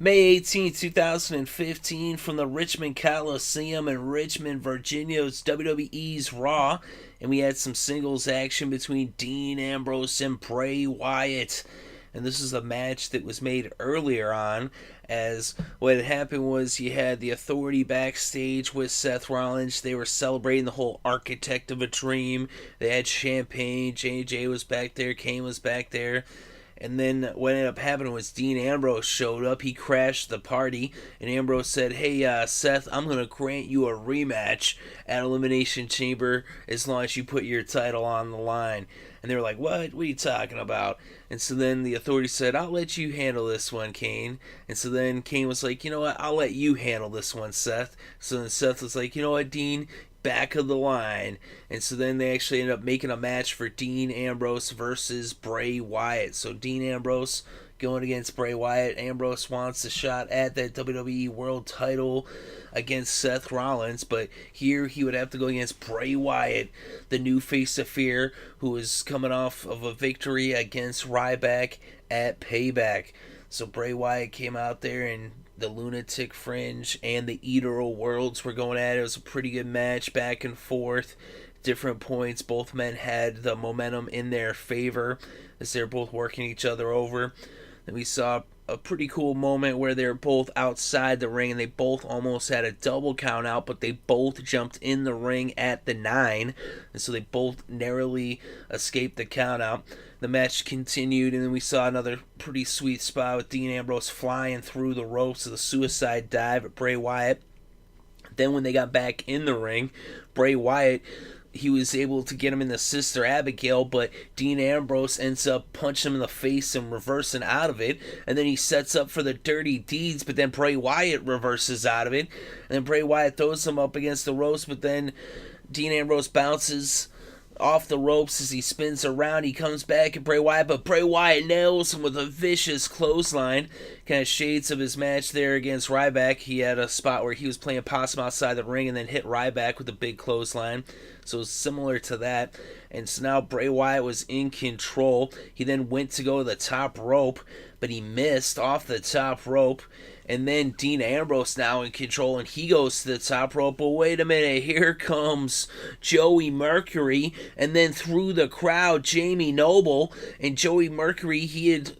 May 18th, 2015, from the Richmond Coliseum in Richmond, Virginia. It's WWE's Raw, and we had some singles action between Dean Ambrose and Bray Wyatt. And this is a match that was made earlier on, as what had happened was you had the Authority backstage with Seth Rollins. They were celebrating the whole Architect of a Dream. They had champagne. J&J was back there. Kane was back there. And then what ended up happening was Dean Ambrose showed up. He crashed the party. And Ambrose said, hey, Seth, I'm going to grant you a rematch at Elimination Chamber as long as you put your title on the line. And they were like, what? What are you talking about? And so then the Authority said, I'll let you handle this one, Kane. And so then Kane was like, you know what? I'll let you handle this one, Seth. So then Seth was like, you know what, Dean? Back of the line. And so then they actually ended up making a match for Dean Ambrose versus Bray Wyatt. So Dean Ambrose going against Bray Wyatt. Ambrose wants a shot at that WWE World title against Seth Rollins, but here he would have to go against Bray Wyatt, the new face of fear, who is coming off of a victory against Ryback at Payback. So Bray Wyatt came out there, and the Lunatic Fringe and the Eater of Worlds were going at it. It was a pretty good match, back and forth, different points. Both men had the momentum in their favor as they're both working each other over. Then we saw a pretty cool moment where they're both outside the ring and they both almost had a double count out, but they both jumped in the ring at the 9, and so they both narrowly escaped the count out. The match continued, and then we saw another pretty sweet spot with Dean Ambrose flying through the ropes of the suicide dive at Bray Wyatt. Then when they got back in the ring, Bray Wyatt, he was able to get him in the Sister Abigail, but Dean Ambrose ends up punching him in the face and reversing out of it. And then he sets up for the Dirty Deeds, but then Bray Wyatt reverses out of it. And then Bray Wyatt throws him up against the ropes, but then Dean Ambrose bounces off the ropes as he spins around. He comes back at Bray Wyatt, but Bray Wyatt nails him with a vicious clothesline. Kind of shades of his match there against Ryback. He had a spot where he was playing possum outside the ring and then hit Ryback with a big clothesline. So it was similar to that. And so now Bray Wyatt was in control. He then went to go to the top rope, but he missed off the top rope. And then Dean Ambrose now in control, and he goes to the top rope. But wait a minute, here comes Joey Mercury. And then through the crowd, Jamie Noble. And Joey Mercury, he had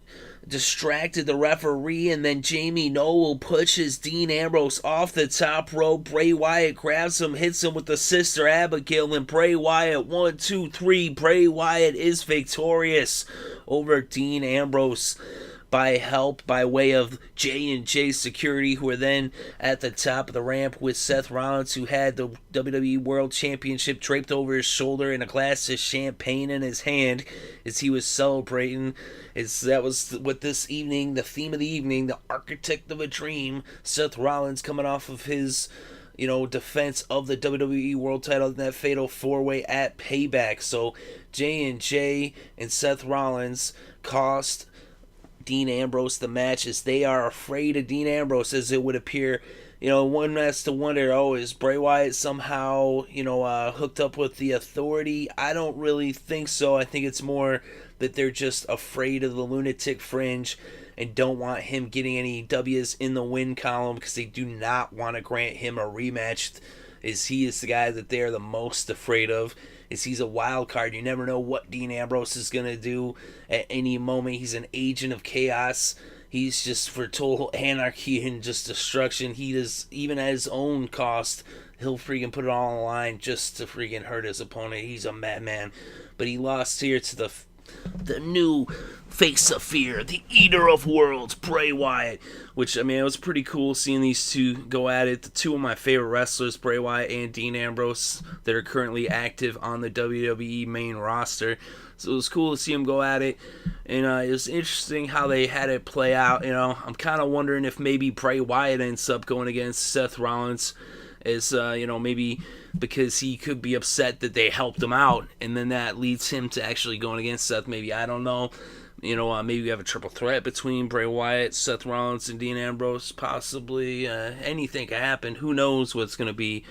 distracted the referee, and then Jamie Noble pushes Dean Ambrose off the top rope. Bray Wyatt grabs him, hits him with the Sister Abigail, and Bray Wyatt, 1, 2, 3. Bray Wyatt is victorious over Dean Ambrose by help by way of J&J security, who were then at the top of the ramp with Seth Rollins, who had the WWE World Championship draped over his shoulder and a glass of champagne in his hand as he was celebrating. That was what this evening, the theme of the evening, the Architect of a Dream. Seth Rollins coming off of his defense of the WWE World title in that fatal 4-way at Payback. So J&J and Seth Rollins cost Dean Ambrose the match, as they are afraid of Dean Ambrose, as it would appear. One has to wonder, is Bray Wyatt somehow, hooked up with the Authority? I don't really think so. I think it's more that they're just afraid of the Lunatic Fringe and don't want him getting any W's in the win column, because they do not want to grant him a rematch, as he is the guy that they're the most afraid of. Is he's a wild card. You never know what Dean Ambrose is going to do at any moment. He's an agent of chaos. He's just for total anarchy and just destruction. He does, even at his own cost, he'll freaking put it all on the line just to freaking hurt his opponent. He's a madman. But he lost here to the new face of fear, the Eater of Worlds, Bray Wyatt. Which, it was pretty cool seeing these two go at it. The two of my favorite wrestlers, Bray Wyatt and Dean Ambrose, that are currently active on the WWE main roster. So it was cool to see them go at it. And it was interesting how they had it play out. I'm kind of wondering if maybe Bray Wyatt ends up going against Seth Rollins, as maybe because he could be upset that they helped him out, and then that leads him to actually going against Seth. Maybe, I don't know. Maybe we have a triple threat between Bray Wyatt, Seth Rollins, and Dean Ambrose. Possibly anything could happen. Who knows what's going to be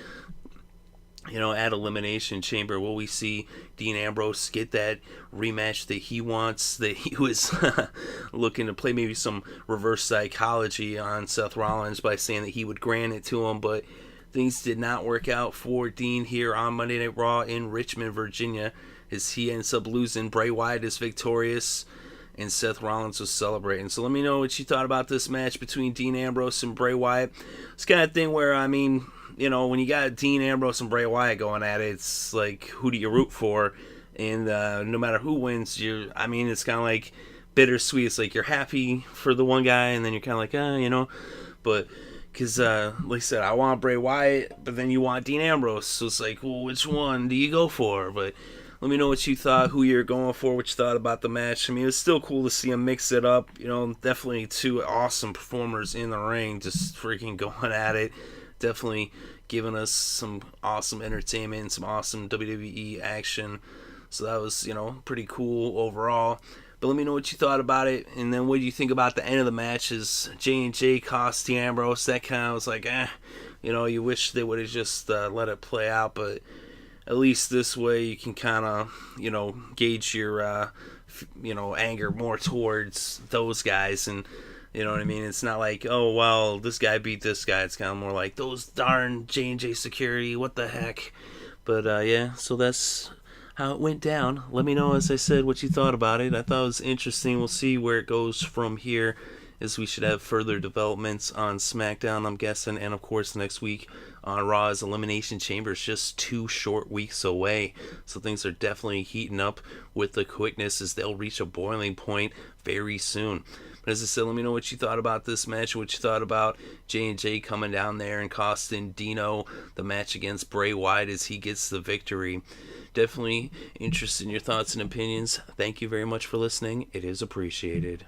at Elimination Chamber, will we see Dean Ambrose get that rematch that he wants, that he was looking to play maybe some reverse psychology on Seth Rollins by saying that he would grant it to him, but things did not work out for Dean here on Monday Night Raw in Richmond, Virginia, as he ends up losing. Bray Wyatt is victorious, and Seth Rollins was celebrating. So let me know what you thought about this match between Dean Ambrose and Bray Wyatt. It's kind of thing where, when you got Dean Ambrose and Bray Wyatt going at it, it's like, who do you root for? And no matter who wins, it's kind of like bittersweet. It's like you're happy for the one guy, and then you're kind of like, but because, like I said, I want Bray Wyatt, but then you want Dean Ambrose. So it's like, well, which one do you go for? But let me know what you thought, who you're going for, what you thought about the match. It was still cool to see him mix it up. Definitely two awesome performers in the ring, just freaking going at it. Definitely giving us some awesome entertainment, some awesome WWE action. So that was, pretty cool overall. But let me know what you thought about it. And then what do you think about the end of the match? Is J&J cost Dean Ambrose? That kind of was like, you wish they would have just let it play out. But at least this way you can kind of, gauge your, anger more towards those guys. And you know what I mean? It's not like, oh, well, this guy beat this guy. It's kind of more like, those darn J&J security, what the heck? But, so that's how it went down. Let me know, as I said, what you thought about it. I thought it was interesting. We'll see where it goes from here, as we should have further developments on SmackDown, I'm guessing. And, of course, next week on Raw is Elimination Chamber. It's just 2 short weeks away. So things are definitely heating up with the quickness, as they'll reach a boiling point very soon. But as I said, let me know what you thought about this match, what you thought about J&J coming down there and costing Dino the match against Bray Wyatt as he gets the victory. Definitely interested in your thoughts and opinions. Thank you very much for listening. It is appreciated.